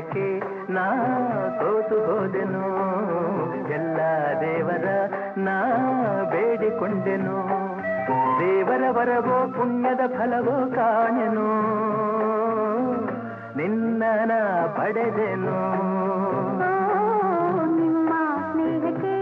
ಸ್ನೇಹಕ್ಕೆ ನಾ ಸೋತು ಹೋದೆನು ಎಲ್ಲ ದೇವರ ನಾ ಬೇಡಿಕೊಂಡೆನು ದೇವರ ವರವೋ ಪುಣ್ಯದ ಫಲವೋ ಕಾಣೆನು ನಿನ್ನ ಪಡೆದೆನು ನಿಮ್ಮ ಸ್ನೇಹಕ್ಕೆ